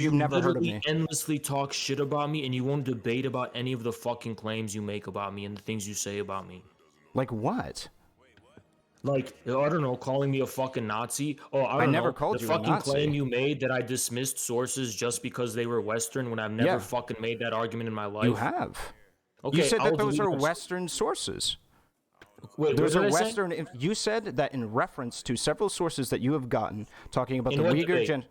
you've never heard of me. You endlessly talk shit about me, and you won't debate about any of the fucking claims you make about me and the things you say about me. Like what? Like, I don't know, calling me a fucking Nazi. Oh, I don't never know. called The you a fucking Nazi. claim you made that I dismissed sources just because they were Western when I've never fucking made that argument in my life. You have. Okay, You said I'll that those delete are that. Western sources. Wait, Those what are did I say? Western. You said that in reference to several sources that you have gotten talking about In the what Uyghur debate?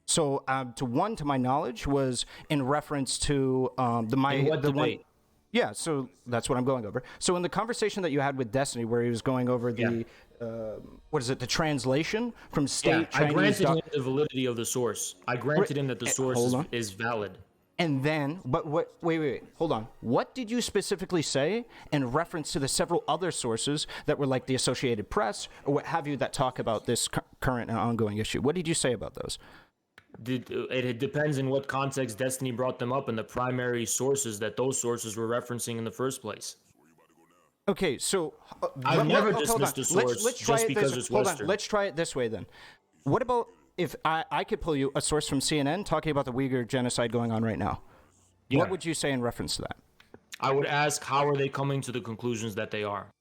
So, to my knowledge, was in reference to In what debate? Yeah, so that's what I'm going over. So in the conversation that you had with Destiny, where he was going over the the translation from state I Chinese. granted him the validity of the source. I granted him that the source is valid. And then, but wait, hold on. What did you specifically say in reference to the several other sources that were like the Associated Press or what have you that talk about this current and ongoing issue? What did you say about those? It depends in what context Destiny brought them up and the primary sources that those sources were referencing in the first place. Okay, so I've never dismissed a source just because it's Western. Let's try it this way then. What about if I could pull you a source from CNN talking about the Uyghur genocide going on right now? Yeah. What would you say in reference to that? I would ask, how are they coming to the conclusions that they are?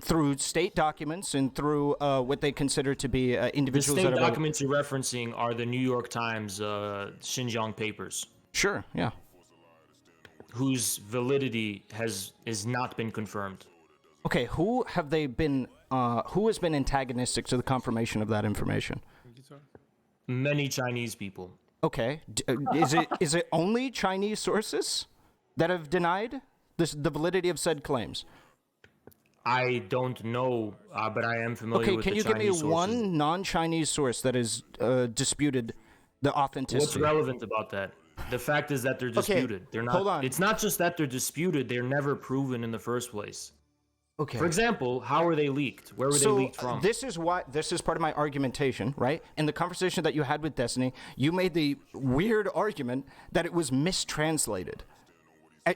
Through state documents and through what they consider to be individuals. The state documents you're referencing are the New York Times Xinjiang papers. Sure, yeah. Whose validity has not been confirmed. Okay, who has been antagonistic to the confirmation of that information? Many Chinese people. Okay, is it only Chinese sources that have denied the validity of said claims? I don't know, but I am familiar with the Chinese sources. Okay, can you give me one non-Chinese source that has disputed the authenticity? What's relevant about that? The fact is that they're disputed. They're not. Hold on. It's not just that they're disputed; they're never proven in the first place. Okay. For example, how were they leaked? Where were they leaked from? This is part of my argumentation, right? In the conversation that you had with Destiny, you made the weird argument that it was mistranslated.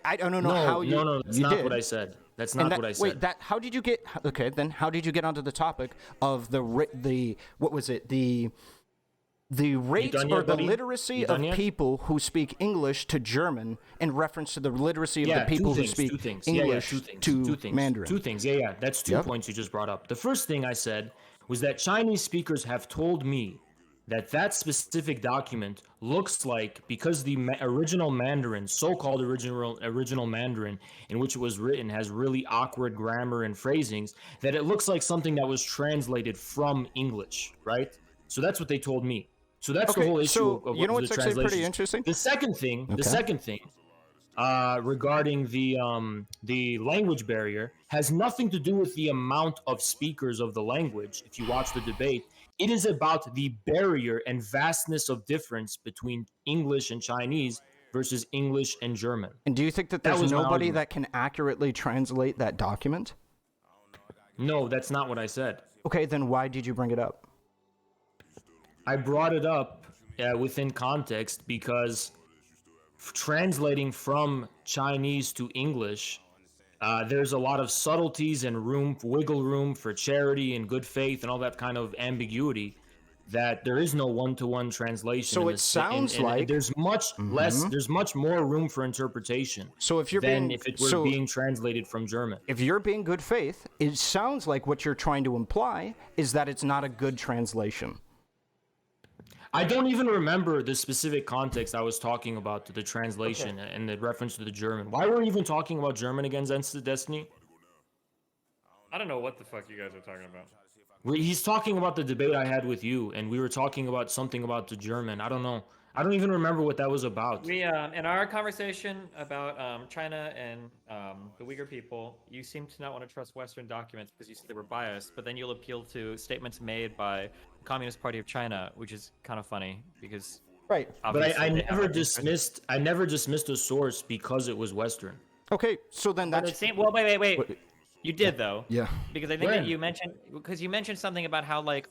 I don't know how you. No, that's not what I said. That's not what I said. Wait, how did you get? Okay, then how did you get onto the topic of the what was it? The rate or the literacy of people who speak English to German in reference to the literacy of the people who speak English to Mandarin. Two things. Yeah. That's two points you just brought up. The first thing I said was that Chinese speakers have told me that specific document looks like, because the original Mandarin, so-called original Mandarin in which it was written, has really awkward grammar and phrasings, that it looks like something that was translated from English, right? So that's what they told me. So that's the whole issue of you know what's the actually pretty translations. interesting? The second thing regarding the language barrier has nothing to do with the amount of speakers of the language. If you watch the debate, it is about the barrier and vastness of difference between English and Chinese versus English and German. And do you think that there's nobody that can accurately translate that document? No, that's not what I said. Okay, then why did you bring it up? I brought it up within context because translating from Chinese to English, there's a lot of subtleties and wiggle room for charity and good faith and all that kind of ambiguity that there is no one-to-one translation. So it sounds like there's much less, there's much more room for interpretation. So if you're than if it were being translated from German. If you're being good faith, it sounds like what you're trying to imply is that it's not a good translation. I don't even remember the specific context I was talking about, the translation and the reference to the German. Why were we even talking about German again, Destiny? I don't know what the fuck you guys are talking about. He's talking about the debate I had with you, and we were talking about something about the German. I don't know. I don't even remember what that was about. We in our conversation about China and the Uyghur people, you seem to not want to trust Western documents because you said they were biased, but then you'll appeal to statements made by the Communist Party of China, which is kind of funny because right. But I never dismissed a source because it was Western. Okay, so then that's well. Wait. You did though. Yeah. Because I think that you mentioned something about how like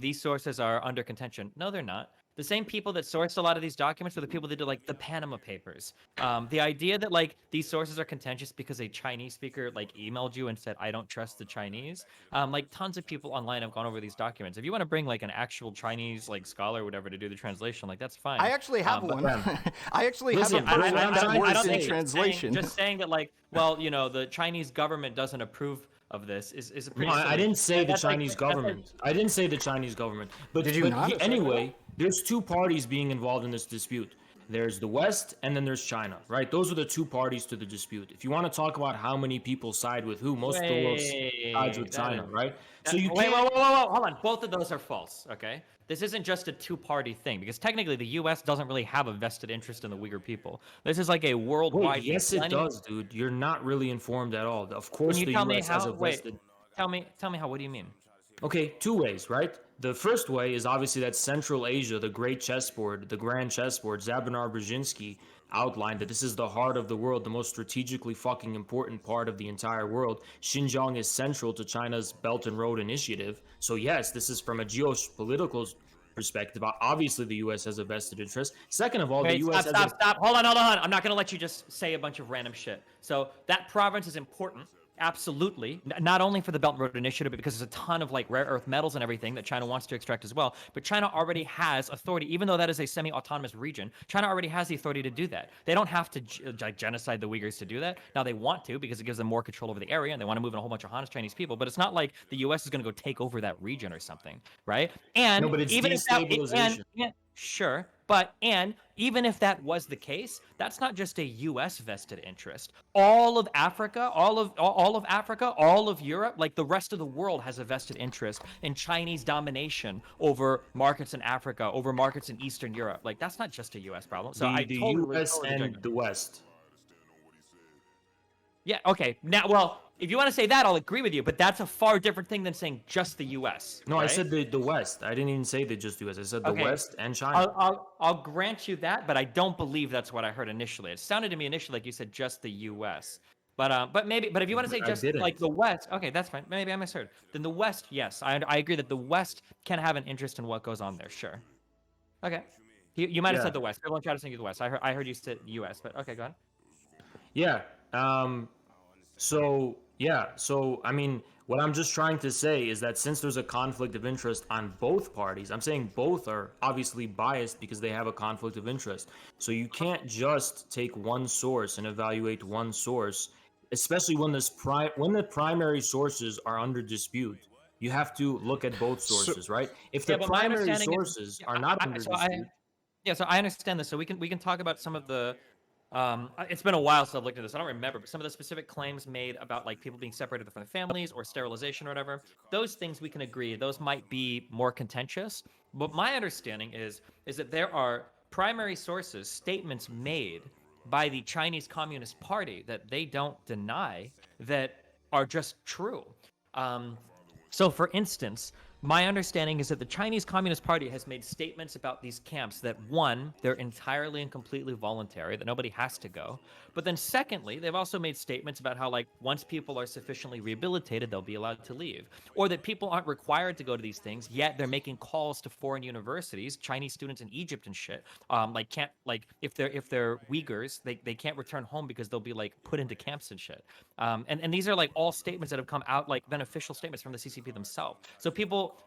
these sources are under contention. No, they're not. The same people that sourced a lot of these documents are the people that did like the Panama Papers. The idea that like these sources are contentious because a Chinese speaker like emailed you and said, I don't trust the Chinese. Like tons of people online have gone over these documents. If you want to bring like an actual Chinese like scholar or whatever to do the translation, like that's fine. I actually have one. I actually Listen, have a version I that works in think translation. just saying that like, well, you know, the Chinese government doesn't approve of this is a pretty. No, I didn't say the That's like- Chinese government. I didn't say the Chinese government. But Did you not? Anyway, there's two parties being involved in this dispute. There's the West and then there's China, right? Those are the two parties to the dispute. If you want to talk about how many people side with who, most of the world sides with China, right? So you wait, can't. whoa, hold on. Both of those are false. Okay, this isn't just a two-party thing because technically the U.S. doesn't really have a vested interest in the Uyghur people. This is like a worldwide. Wait, yes, it does, dude. You're not really informed at all. Of course, the U.S. has a vested. Tell me how. What do you mean? Okay, two ways, right? The first way is obviously that Central Asia, the great chessboard, the grand chessboard, Zabinar Brzezinski outlined that this is the heart of the world, the most strategically fucking important part of the entire world. Xinjiang is central to China's Belt and Road Initiative. So yes, this is from a geopolitical perspective. Obviously, the U.S. has a vested interest. Second of all, the U.S. Stop. Hold on. I'm not going to let you just say a bunch of random shit. So that province is important. Absolutely. Not only for the Belt and Road Initiative, but because there's a ton of like rare earth metals and everything that China wants to extract as well. But China already has authority, even though that is a semi-autonomous region. China already has the authority to do that. They don't have to genocide the Uyghurs to do that. Now they want to because it gives them more control over the area and they want to move in a whole bunch of Han Chinese people. But it's not like the U.S. is going to go take over that region or something, right? And no, but it's even destabilization. Sure, and even if that was the case, that's not just a U.S. vested interest. All of Africa, all of Europe, like the rest of the world has a vested interest in Chinese domination over markets in Africa, over markets in Eastern Europe. Like that's not just a U.S. problem. So the U.S. and the West. Yeah, okay. Now, well, if you want to say that, I'll agree with you, but that's a far different thing than saying just the U.S. No, right? I said the West. I didn't even say the just U.S. I said the West and China. I'll grant you that, but I don't believe that's what I heard initially. It sounded to me initially like you said just the U.S. But if you want to say just like the West, okay, that's fine. Maybe I misheard. Then the West, yes, I agree that the West can have an interest in what goes on there. Sure. Okay. You might have said the West. Everyone tried to say the West. I heard you said U.S., but okay, go on. Yeah. So I mean, what I'm just trying to say is that since there's a conflict of interest on both parties, I'm saying both are obviously biased because they have a conflict of interest. So you can't just take one source and evaluate one source, especially when the primary sources are under dispute. You have to look at both sources, right? If the primary sources are not under dispute. So I understand this. So we can talk about some of the. It's been a while since I've looked at this. I don't remember, but some of the specific claims made about like people being separated from their families or sterilization or whatever, those things we can agree. Those might be more contentious. But my understanding is that there are primary sources, statements made by the Chinese Communist Party that they don't deny that are just true. So, for instance, my understanding is that the Chinese Communist Party has made statements about these camps that, one, they're entirely and completely voluntary, that nobody has to go. But then secondly, they've also made statements about how, like, once people are sufficiently rehabilitated, they'll be allowed to leave. Or that people aren't required to go to these things, yet they're making calls to foreign universities, Chinese students in Egypt and shit, if they're Uyghurs, they can't return home because they'll be, like, put into camps and shit. And these are, like, all statements that have come out, like, beneficial statements from the CCP themselves.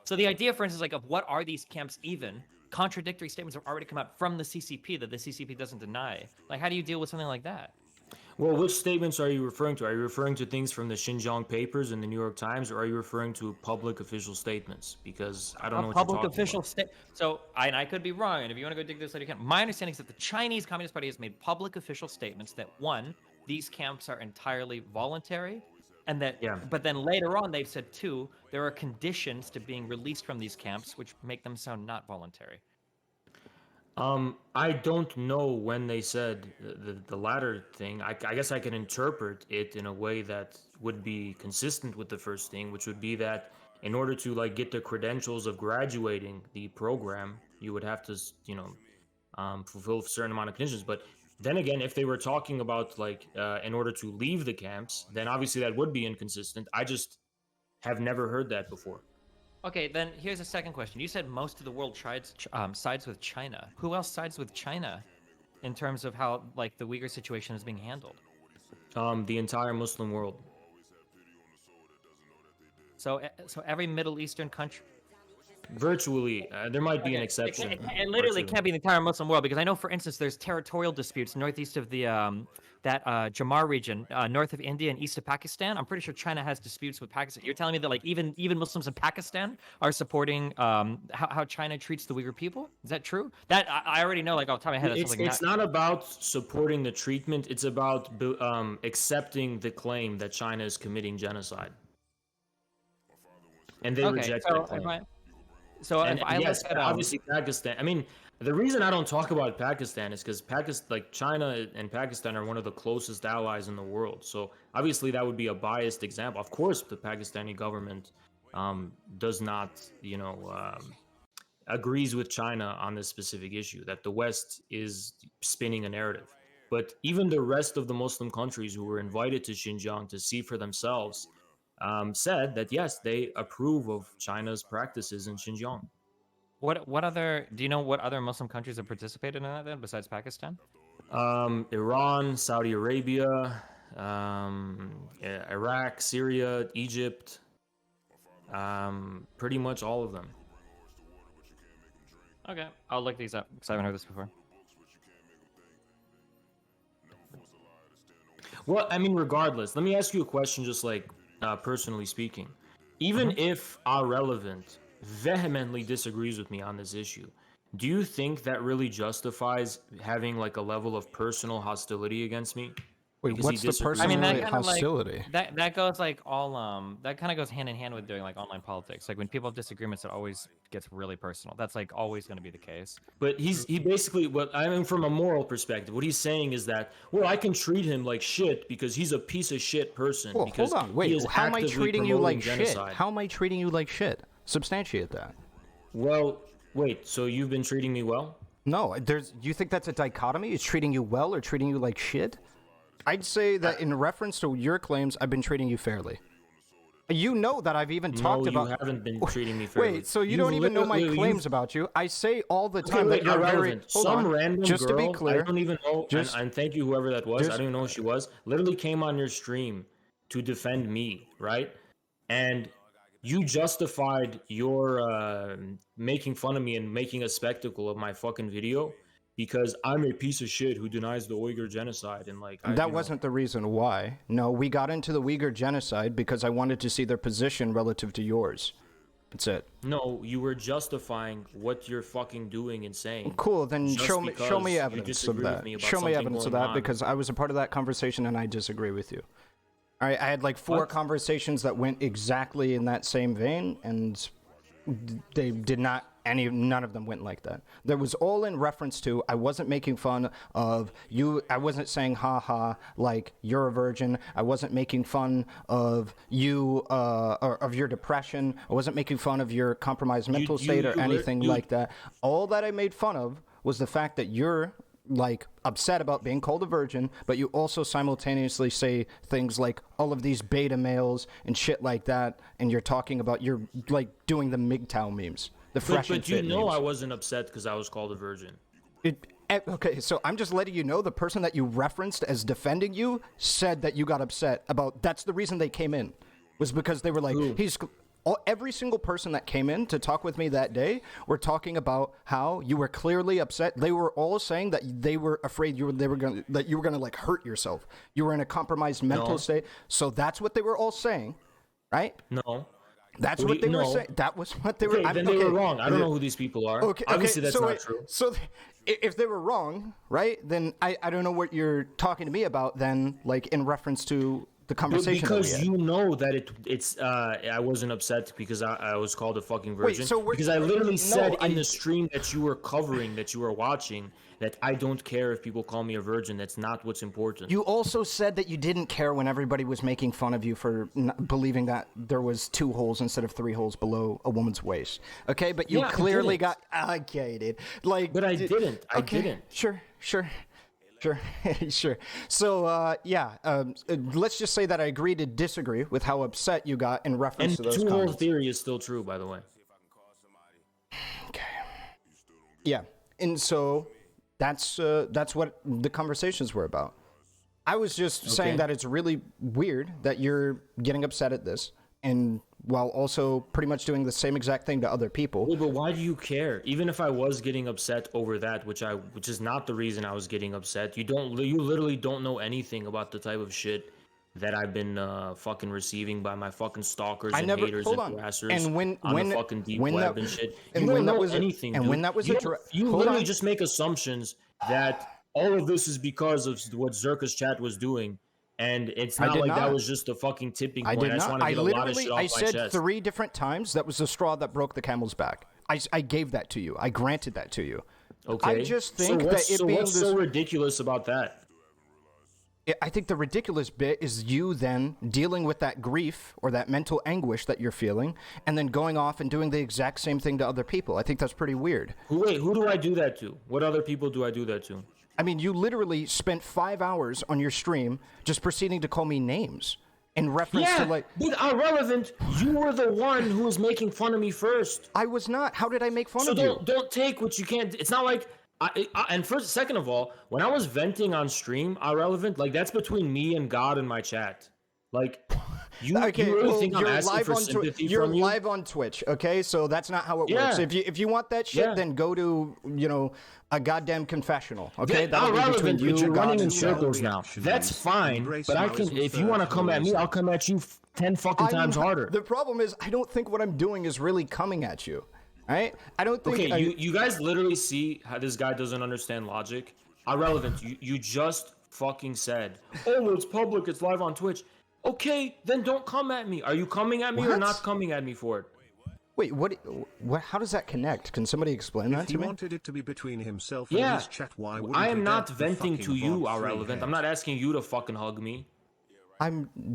So the idea, for instance, like, of what are these camps even? Contradictory statements have already come out from the CCP that the CCP doesn't deny. Like, how do you deal with something like that? Well, which statements are you referring to? Are you referring to things from the Xinjiang papers and the New York Times, or are you referring to public official statements? Because I don't know what you're talking about. Public official statement. So, I could be wrong, and if you want to go dig this out, you can. My understanding is that the Chinese Communist Party has made public official statements that, one, these camps are entirely voluntary, and that, but then later on they've said, two, there are conditions to being released from these camps which make them sound not voluntary. I don't know when they said the latter thing. I guess I can interpret it in a way that would be consistent with the first thing, which would be that in order to like get the credentials of graduating the program, you would have to, fulfill a certain amount of conditions. But then again, if they were talking about like in order to leave the camps, then obviously that would be inconsistent. I just have never heard that before. Okay, then here's a second question. You said most of the world sides with China. Who else sides with China in terms of how like the Uyghur situation is being handled? The entire Muslim world. So every Middle Eastern country. Virtually, there might be an exception. It literally can't be the entire Muslim world, because I know, for instance, there's territorial disputes northeast of the Jamar region, north of India and east of Pakistan. I'm pretty sure China has disputes with Pakistan. You're telling me that like even Muslims in Pakistan are supporting how China treats the Uyghur people? Is that true? That I already know, like off the top of my head. It's not about supporting the treatment. It's about accepting the claim that China is committing genocide, and they reject that claim. Obviously Pakistan. I mean, the reason I don't talk about Pakistan is because China and Pakistan are one of the closest allies in the world. So obviously that would be a biased example. Of course, the Pakistani government does not, agrees with China on this specific issue, that the West is spinning a narrative. But even the rest of the Muslim countries who were invited to Xinjiang to see for themselves said that yes, they approve of China's practices in Xinjiang. Do you know what other Muslim countries have participated in that then, besides Pakistan? Iran, Saudi Arabia, Iraq, Syria, Egypt, pretty much all of them. Okay, I'll look these up because I haven't heard this before. Well, I mean, regardless, let me ask you a question, just like personally speaking. Even if Ahrelevant vehemently disagrees with me on this issue, do you think that really justifies having like a level of personal hostility against me? Wait, what's the personal hostility? That goes like all that kind of goes hand in hand with doing like online politics. Like when people have disagreements, it always gets really personal. That's like always going to be the case. But he basically, from a moral perspective, what he's saying is that, well, I can treat him like shit because he's a piece of shit person. Well, hold on, wait. How am I treating you like shit? How am I treating you like shit? Substantiate that. Well, wait. So you've been treating me well? No, you think that's a dichotomy? Is treating you well or treating you like shit? I'd say that in reference to your claims, I've been treating you fairly. You know that I've even talked about... No, you haven't been treating me fairly. Wait, so you don't even know my claims about you? I say all the time that you're very... Some random just girl, to be clear, I don't even know, and thank you whoever that was, I don't even know who she was, literally came on your stream to defend me, right? And you justified your making fun of me and making a spectacle of my fucking video because I'm a piece of shit who denies the Uyghur genocide. And like that wasn't the reason why. No, we got into the Uyghur genocide because I wanted to see their position relative to yours. That's it. No, you were justifying what you're fucking doing and saying. Cool, then show me evidence of that. Show me evidence of that because I was a part of that conversation and I disagree with you. All right, I had like 4 conversations that went exactly in that same vein, and they did not. None of them went like that. There was all in reference to, I wasn't making fun of you. I wasn't saying, ha ha, like you're a virgin. I wasn't making fun of you, or of your depression. I wasn't making fun of your compromised mental state or anything like that. All that I made fun of was the fact that you're like upset about being called a virgin, but you also simultaneously say things like all of these beta males and shit like that, and you're talking about, you're like doing the MGTOW memes. But you know I wasn't upset because I was called a virgin. Okay, so I'm just letting you know the person that you referenced as defending you said that you got upset about. That's the reason they came in, was because they were like, every single person that came in to talk with me that day were talking about how you were clearly upset. They were all saying that they were afraid you were going to like hurt yourself. You were in a compromised mental state. So that's what they were all saying, right? No. That's what they were saying. That was what they were. Then they were wrong. I don't know who these people are. Obviously, that's not true. So, if they were wrong, right? Then I don't know what you're talking to me about. Then, like in reference to the conversation. Because you know that it's. I wasn't upset because I was called a fucking virgin. Because I literally said in the stream that you were covering, that you were watching, that I don't care if people call me a virgin. That's not what's important. You also said that you didn't care when everybody was making fun of you for believing that there was 2 holes instead of 3 holes below a woman's waist. Okay, but you clearly got allocated. Like, but I didn't. I didn't. Sure. Sure, sure. So, let's just say that I agree to disagree with how upset you got in reference to those comments. And 2 theory is still true, by the way. Okay. Yeah, and so that's what the conversations were about. I was just saying that it's really weird that you're getting upset at this, and while also pretty much doing the same exact thing to other people. Well, but why do you care? Even if I was getting upset over that, which is not the reason I was getting upset. You literally don't know anything about the type of shit that I've been fucking receiving by my fucking stalkers and haters and harassers on the fucking deep web and shit. You don't know anything, dude. When that was you literally just make assumptions that all of this is because of what Zerka's chat was doing. And it's not like that was just a fucking tipping point. I did not. I literally, I said 3 different times that was the straw that broke the camel's back. I gave that to you. I granted that to you. Okay. I just think what's so ridiculous about that? I think the ridiculous bit is you then dealing with that grief or that mental anguish that you're feeling, and then going off and doing the exact same thing to other people. I think that's pretty weird. Who do I do that to? What other people do I do that to? I mean, you literally spent 5 hours on your stream just proceeding to call me names in reference to like... But Irrelevant, you were the one who was making fun of me first. I was not. How did I make fun of you? So don't take what you can't... It's not like... second of all, when I was venting on stream, Irrelevant, like that's between me and God in my chat. Like... You really think I'm asking for sympathy you're from you? live on Twitch, okay? So that's not how it works. If you want that shit, then go to, a goddamn confessional, okay? That'll be between you, you're running in circles now. That's fine, but I can. If you want to come at me, I'll come at you 10 fucking times harder. The problem is, I don't think what I'm doing is really coming at you, right? I don't think... Okay, you guys literally see how this guy doesn't understand logic? Irrelevant, you just fucking said, oh, it's public, it's live on Twitch. Okay, then don't come at me. Are you coming at me or not coming at me for it? Wait, what? How does that connect? Can somebody explain that to me? He wanted it to be between himself and his chat. Why wouldn't I am not venting to you, Irrelevant. I'm not asking you to fucking hug me. I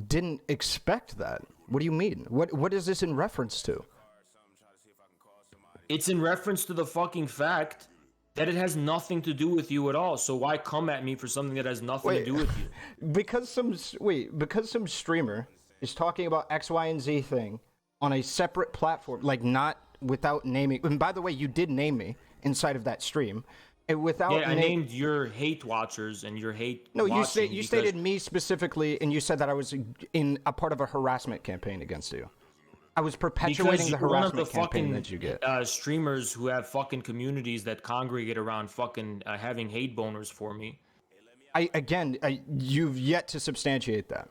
didn't expect that. What do you mean? What is this in reference to? It's in reference to the fucking fact that it has nothing to do with you at all. So why come at me for something that has nothing to do with you? Because some streamer is talking about X, Y, and Z thing on a separate platform, like not without naming. And by the way, you did name me inside of that stream. And without I named your hate watchers and your hate. No, you stated me specifically, and you said that I was in a part of a harassment campaign against you. I was perpetuating the harassment campaign that you get. Streamers who have fucking communities that congregate around fucking having hate boners for me. You've yet to substantiate that.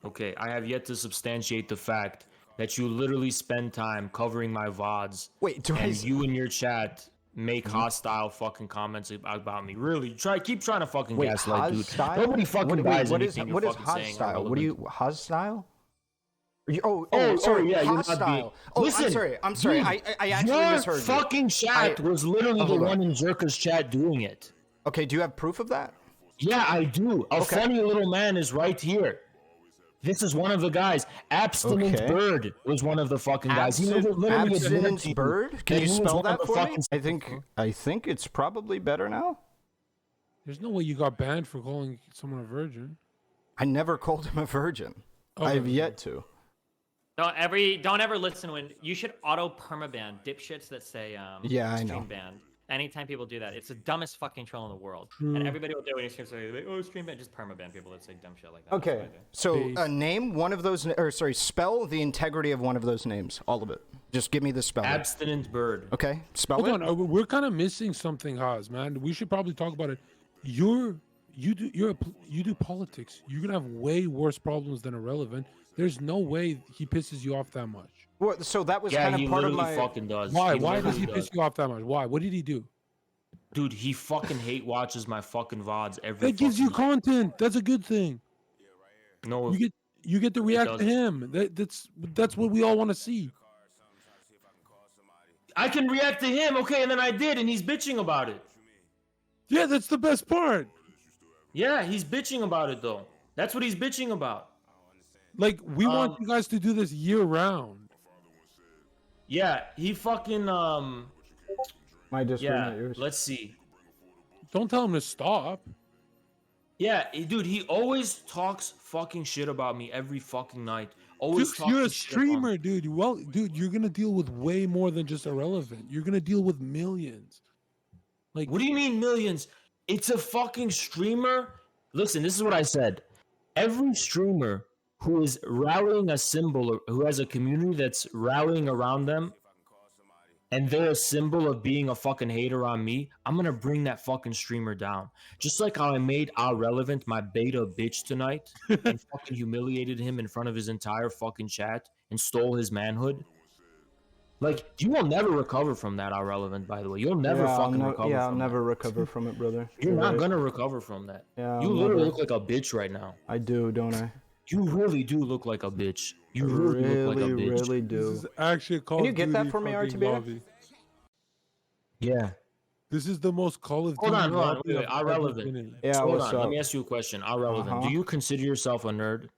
Okay, I have yet to substantiate the fact that you literally spend time covering my VODs. You and your chat make hostile fucking comments about me. Really, keep trying to fucking gaslight, dude. Nobody fucking buys anything you're fucking saying. Hostile? What do you hostile? Sorry, yeah, hostile. Listen, I'm sorry. I actually misheard you. Your fucking chat was literally the one in Zerka's chat doing it. Okay, do you have proof of that? Yeah, I do. A funny little man is right here. This is one of the guys. Abstinent Bird was one of the fucking guys. Abstinent Bird? Can you spell that for me? I think it's probably better now. There's no way you got banned for calling someone a virgin. I never called him a virgin. I've yet to. Don't ever listen when you should auto permaban dipshits that say I know. Banned. Anytime people do that, it's the dumbest fucking troll in the world. And everybody will do it when you say, stream ban, just permaban people that say dumb shit like that. Okay, so name one of those, spell the integrity of one of those names, all of it. Just give me the spelling. Abstinent Bird. Okay, spell it. Hold on, we're kind of missing something, Haas, man. We should probably talk about it. You do politics. You're gonna have way worse problems than Irrelevant. There's no way he pisses you off that much. Well, so that was kind of part of my. Fucking does. Why? Why does he piss you off that much? Why? What did he do? Dude, he fucking hate watches my fucking VODs every. That gives you content. That's a good thing. No, you get to react to him. That's what we all want to see. I can react to him, okay, and then I did, and he's bitching about it. Yeah, that's the best part. Yeah, he's bitching about it though. That's what he's bitching about. Like, we want you guys to do this year round. Yeah, he fucking My disagreement, yours. Let's see. Don't tell him to stop. Yeah, dude, he always talks fucking shit about me every fucking night. Always Dude, talking you're a shit streamer, dude. Well, dude, you're gonna deal with way more than just Irrelevant. You're gonna deal with millions. Like, what do you mean millions? It's a fucking streamer. Listen, this is what I said. Every streamer who is rallying a symbol, or who has a community that's rallying around them, and they're a symbol of being a fucking hater on me, I'm gonna bring that fucking streamer down. Just like how I made Ahrelevant my beta bitch tonight and fucking humiliated him in front of his entire fucking chat and stole his manhood. Like, you will never recover from that, Ahrelevant, by the way. You'll never fucking recover Yeah, I'll from never that. recover from it, brother. You're not gonna recover from that. Yeah, you literally look like a bitch right now. I do, don't I? You really do look like a bitch. You really look like a bitch. Really do. this is actually a Call Can of you get that Duty for me, fucking RTB? lobby. Yeah. This is the most Call of Duty. Hold on. lobby Wait, I've ever Ahrelevant. been in. Yeah, Hold what's on. up? Let me ask you a question. Ahrelevant. Do you consider yourself a nerd?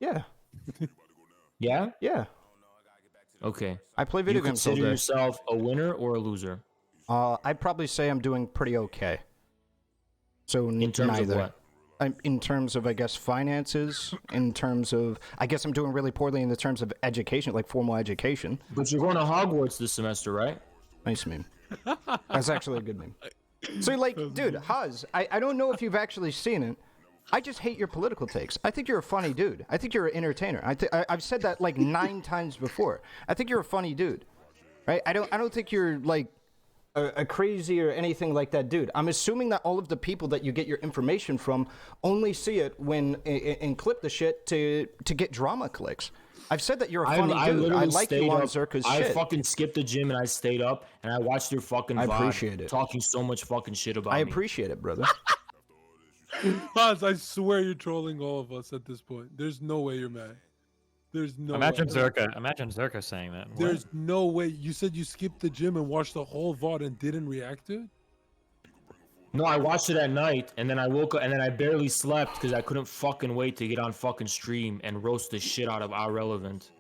Yeah, Yeah? yeah. Okay. I play video You games all consider day. yourself a winner or a loser? I'd probably say I'm doing pretty okay. So In terms neither. of what? In terms of, I guess, finances. In terms of, I guess I'm doing really poorly in the terms of education, like formal education. But you're going to Hogwarts this semester, right? Nice meme. That's actually a good meme. So, like, dude, Huz, I don't know if you've actually seen it. I just hate your political takes. I think you're a funny dude. I think you're an entertainer. I've said that like 9 times before. I think you're a funny dude, right? I don't think you're like a crazy or anything like that dude. I'm assuming that all of the people that you get your information from only see it when and clip the shit to get drama clicks. I've said that you're a funny dude. I like you on Zerka's shit. I fucking skipped the gym and I stayed up and I watched your fucking VOD. I appreciate it. Talking so much fucking shit about me. I appreciate it, brother. Paz, I swear you're trolling all of us at this point. There's no way you're mad. There's no Imagine way. Zerka saying that. What? There's no way. You said you skipped the gym and watched the whole VOD and didn't react to it? No, I watched it at night and then I woke up and then I barely slept because I couldn't fucking wait to get on fucking stream and roast the shit out of Ahrelevant.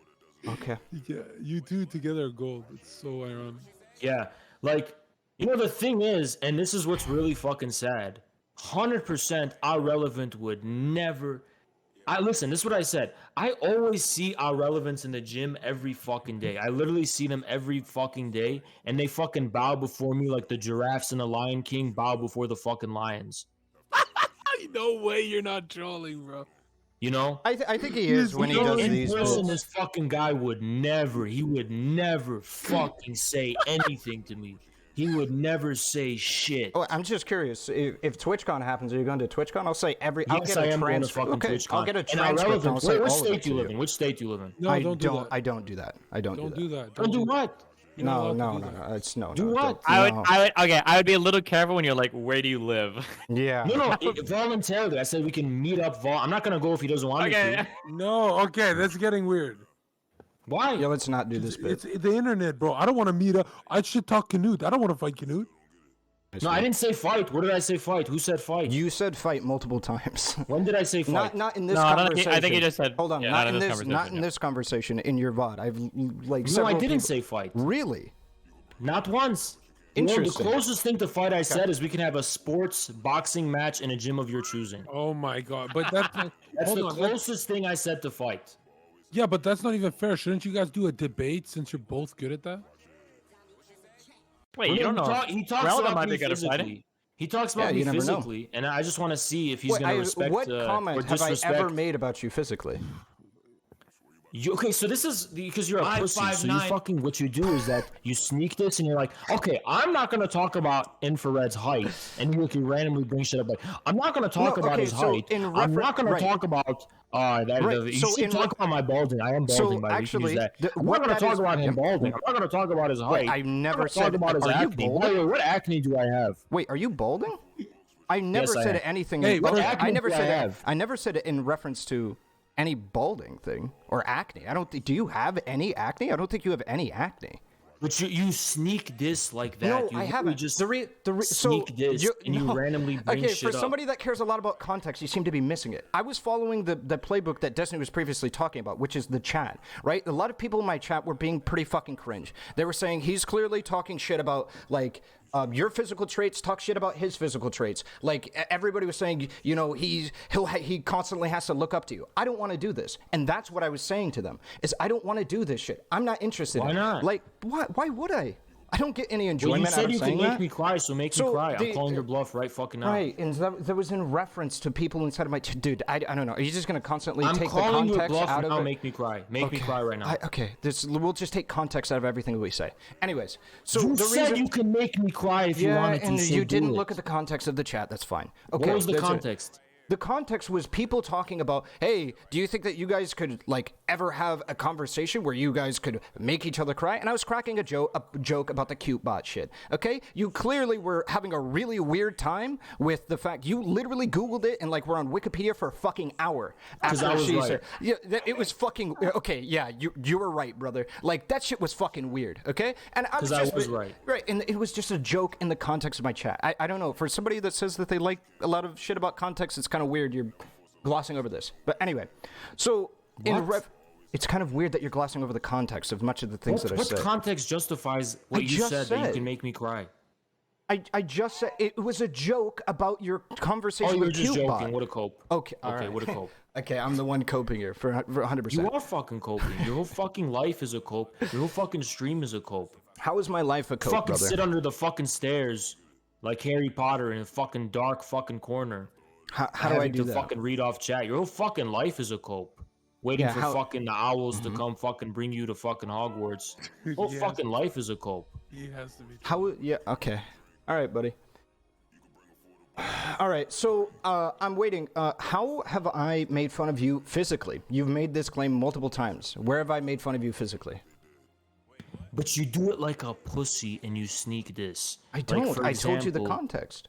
Okay. Yeah, you two together are gold. It's so ironic. Yeah, like, you know, the thing is, and this is what's really fucking sad, 100% Ahrelevant would never... Listen, this is what I said. I always see Ahrelevants in the gym every fucking day. I literally see them every fucking day, and they fucking bow before me like the giraffes in the Lion King bow before the fucking lions. No way you're not trolling, bro. You know? I think he is when he does In these person, bits. this fucking guy would never fucking say anything to me. He would never say shit. Oh, I'm just curious. If TwitchCon happens, are you going to TwitchCon? I'll say every. I'll Yes, get I a am going to transcript. fucking Okay, TwitchCon. I'll get a And transcript. And I'll say which all of state it do you to live in? Which state do you live in? No, I don't do that. I don't do that. I don't Don't do do that. that. Don't do what? You're not No, allowed no, to no, do no. It's no. Do no, what? don't- I would be a little careful when you're like, where do you live? Yeah. No, voluntarily. I said we can meet up. I'm not gonna go if he doesn't want me to. that. No, okay, that's getting weird. Why? Yeah, let's not do this bit. It's the internet, bro. I don't want to meet up. I should talk Canute. I don't want to fight Canute. No, I didn't say fight. Where did I say fight? Who said fight? You said fight multiple times. When did I say fight? Not in this No, I don't conversation. think- I think you just said- Hold on. yeah, not not in in this this. Not conversation, in yeah. this conversation. In your VOD, I've like. No, I several didn't people- say fight. Really? Not once. You know, the Interesting. closest thing to fight I said is we can have a sports boxing match in a gym of your choosing. Oh my god! But that's That's hold the on. That's, closest thing I said to fight. yeah, but that's not even fair. Shouldn't you guys do a debate since you're both good at that? Wait, you don't know. He talks Relevant about might me be good at fighting. physically. He talks about Yeah, me you never know. physically, and I just want to see if he's Wait, going to respect what or comment have I disrespect. ever made about you physically? Okay, so this is because you're a pussy. So you 5'9". fucking what you do is that you sneak this and you're like, okay, I'm not gonna talk about Infrared's height, and you can randomly bring shit up like, I'm not gonna talk No, about okay, his so height. in I'm not gonna right. talk about that. Right, You so should in talk about my balding. I am balding, by the way. You can actually, use that. I'm what not gonna that talk is- about him yep. balding. I'm not gonna talk about his height. I never I'm said. talk about his Are you acne. balding? By the way, what acne do I have? Wait, are you balding? I never Yes, I said have. anything. Hey, what acne I never do I said. have? I never said it in reference to any balding thing or acne. I don't. Do you have any acne? I don't think you have any acne. But you sneak this like that. No, you I literally haven't. just so sneak this and you no. randomly bring okay, shit for up. somebody that cares a lot about context, you seem to be missing it. I was following the playbook that Destiny was previously talking about, which is the chat, right? A lot of people in my chat were being pretty fucking cringe. They were saying he's clearly talking shit about like your physical traits, talk shit about his physical traits. Like everybody was saying, you know, he constantly has to look up to you. I don't want to do this, and that's what I was saying to them. Is I don't want to do this shit. I'm not interested. Why not? Like, why would I? I don't get any enjoyment you said out of you saying can that. make me cry, so make me cry. I'm calling your bluff right fucking now. Right, and that was in reference to people inside of my... Dude, I don't know. Are you just going to constantly take the context I'm calling your bluff out of now. it? Make me cry. Make me cry right now. We'll just take context out of everything that we say. Anyways, so you the said reason... you can make me cry if you wanted to. And so you didn't do look it. at the context of the chat. That's fine. Okay, What was the context? The context was people talking about, hey, do you think that you guys could, like, ever have a conversation where you guys could make each other cry? And I was cracking a joke about the kyootbot shit, okay? You clearly were having a really weird time with the fact you literally Googled it and, like, were on Wikipedia for a fucking hour. Because I was right. Yeah, it was fucking... Okay, yeah, you were right, brother. Like, that shit was fucking weird, okay? And I was right. Right, and it was just a joke in the context of my chat. I don't know. For somebody that says that they like a lot of shit about context, it's kind of weird you're glossing over this. But anyway, so it's kind of weird that you're glossing over the context of much of the things that I said. What context justifies what you said that you can make me cry? I just said it was a joke about your conversation with kyootbot. Oh, you're just kyootbot. joking. What a cope. Okay, all right. What a cope. Okay, I'm the one coping here for 100%. You are fucking coping. Your whole fucking life is a cope. Your whole fucking stream is a cope. How is my life a cope, fucking brother? Sit under the fucking stairs like Harry Potter in a fucking dark fucking corner. How do I do that? Fucking read off chat. Your whole fucking life is a cope. Waiting for fucking the owls to come fucking bring you to fucking Hogwarts. Whole fucking life is a cope. He has to be. How? Yeah. Okay. All right, buddy. All right. So I'm waiting. How have I made fun of you physically? You've made this claim multiple times. Where have I made fun of you physically? But you do it like a pussy and you sneak this. I don't. I told you the context.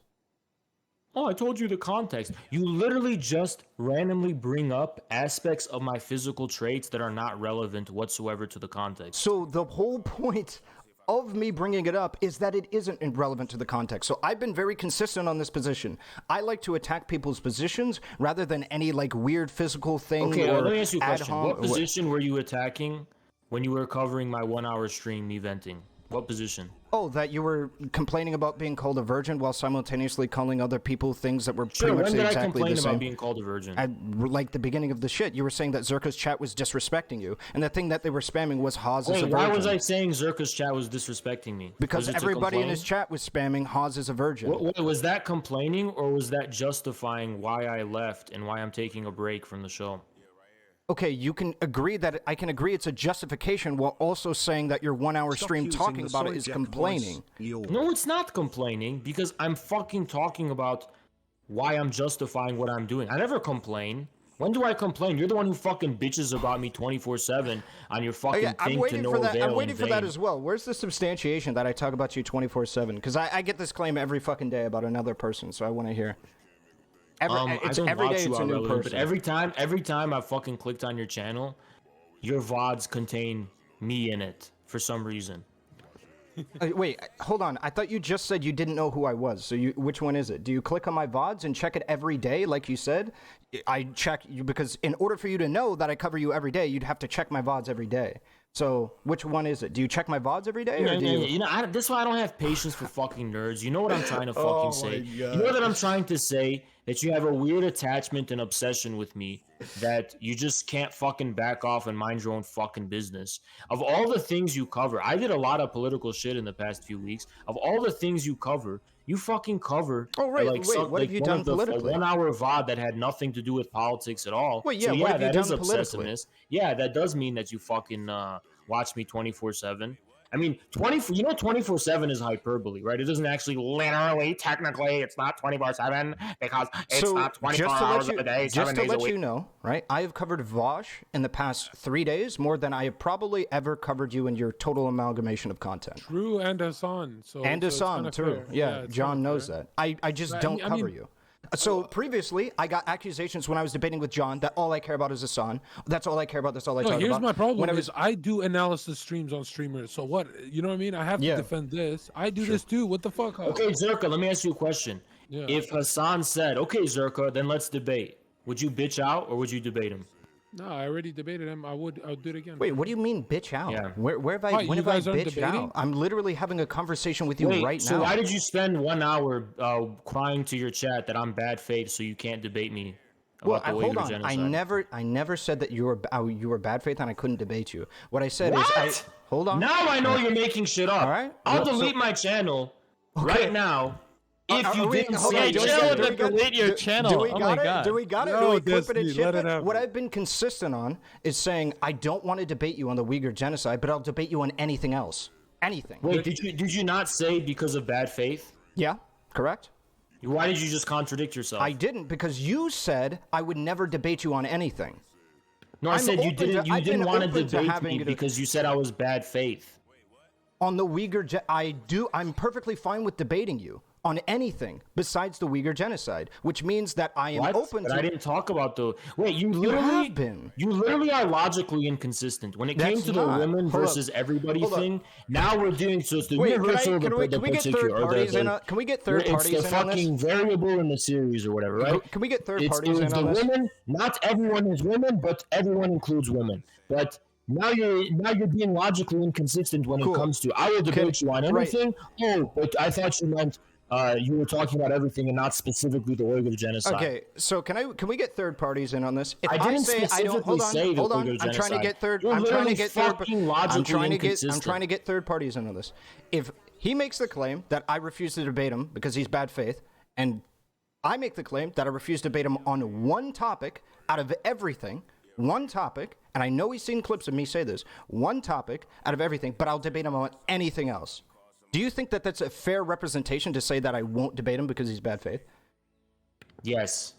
Oh, I told you the context. You literally just randomly bring up aspects of my physical traits that are not relevant whatsoever to the context. So the whole point of me bringing it up is that it isn't relevant to the context. So I've been very consistent on this position. I like to attack people's positions rather than any like weird physical thing. Okay, or let me ask you a question. What position position were you attacking when you were covering my 1 hour stream me venting? What position? Oh, that you were complaining about being called a virgin while simultaneously calling other people things that were pretty much exactly the same. When did I complain about being called a virgin? Like the beginning of the shit, you were saying that Zerka's chat was disrespecting you, and the thing that they were spamming was Haas is a virgin. Why was I saying Zerka's chat was disrespecting me? Because everybody in his chat was spamming Haas is a virgin. Was that complaining, or was that justifying why I left and why I'm taking a break from the show? Okay, you can agree that I can agree it's a justification while also saying that your 1 hour stream talking about it is complaining. No, it's not complaining because I'm fucking talking about why I'm justifying what I'm doing. I never complain. When do I complain? You're the one who fucking bitches about me 24/7 on your fucking thing I'm waiting to no for that. avail I'm waiting in for that vain. as well. Where's the substantiation that I talk about you 24/7? Because I get this claim every fucking day about another person, so I want to hear. Every day it's a new person. But every time I fucking clicked on your channel, your VODs contain me in it for some reason. Wait, hold on. I thought you just said you didn't know who I was. So which one is it? Do you click on my VODs and check it every day, like you said? I check you because in order for you to know that I cover you every day, you'd have to check my VODs every day. So which one is it? Do you check my VODs every day? This is why I don't have patience for fucking nerds. You know what I'm trying to fucking say? You know that I'm trying to say? That you have a weird attachment and obsession with me that you just can't fucking back off and mind your own fucking business. Of all the things you cover, I did a lot of political shit in the past few weeks. Of all the things you cover, you fucking cover. Oh, right. What have you done politically? A 1 hour VOD that had nothing to do with politics at all. Wait, yeah, so, what have you done obsessiveness. politically? Yeah, that does mean that you fucking watch me 24/7. I mean, 24/7 is hyperbole, right? It doesn't actually literally, technically, it's not 24/7 because it's not 24 hours a day, 7 days a week. Just to let you know, right? I have covered Vosh in the past 3 days more than I have probably ever covered you in your total amalgamation of content. True, and Hassan. And Hassan, too. Yeah, John knows that. I just don't cover you. So previously, I got accusations when I was debating with John that all I care about is Hassan. That's all I care about. That's all I talk about. Here's my problem I do analysis streams on streamers. So what? You know what I mean? I have to defend this. I do this too. What the fuck? Okay, Zerka, let me ask you a question. Yeah. If Hassan said, okay, Zerka, then let's debate. Would you bitch out or would you debate him? No, I already debated him. I would do it again. Wait, what do you mean, bitch out? Yeah. Where have I? What, When you have I guys aren't bitched debating? out? I'm literally having a conversation with you right so now. why did you spend 1 hour crying to your chat that I'm bad faith, so you can't debate me about the Hold Uyghur on. genocide? I never said that you were bad faith and I couldn't debate you. What I said is What? hold on. Now I know you're making shit up. All right. I'll So- delete my channel right now if Are you we- didn't hold say on, Chill do we with got- the delete your channel. Do we Oh got my it? God. Do we got it? No, Do we clip it and Destiny, ship let it it? happen. What I've been consistent on is saying I don't want to debate you on the Uyghur genocide, but I'll debate you on anything else. Anything. Wait, did you not say because of bad faith? Yeah, correct? Why did you just contradict yourself? I didn't because you said I would never debate you on anything. No, I I'm said you open to- didn't. You I've didn't been want to open to debate having me it- because you said I was bad faith. On the Uyghur, I'm perfectly fine with debating you on anything besides the Uyghur genocide, which means that I am What? open But to. I didn't talk about the. Wait, you literally have been. You literally are logically inconsistent when it came That's to the not. women Hold up. versus everybody Hold up. thing. Now we're doing so it's the Wait, universal, can we get particular, third or parties the, in? Can we get third it's parties the in on this? fucking variable in the series or whatever, right? Can we get third It parties was in on the this? women. Not everyone is women, but everyone includes women. But now you're being logically inconsistent when Cool. it comes to I will debate you on right. anything. Oh, but I thought you meant you were talking about everything and not specifically the Uyghur genocide. Okay, so can we get third parties in on this? If I didn't say I don't, specifically say the hold on. Uyghur I'm trying to genocide. get third. You're I'm trying to literally get third. fucking logically I'm trying inconsistent. to get third parties in on this. If he makes the claim that I refuse to debate him because he's bad faith, and I make the claim that I refuse to debate him on one topic out of everything, one topic, and I know he's seen clips of me say this, one topic out of everything, but I'll debate him on anything else. Do you think that that's a fair representation to say that I won't debate him because he's bad faith? Yes.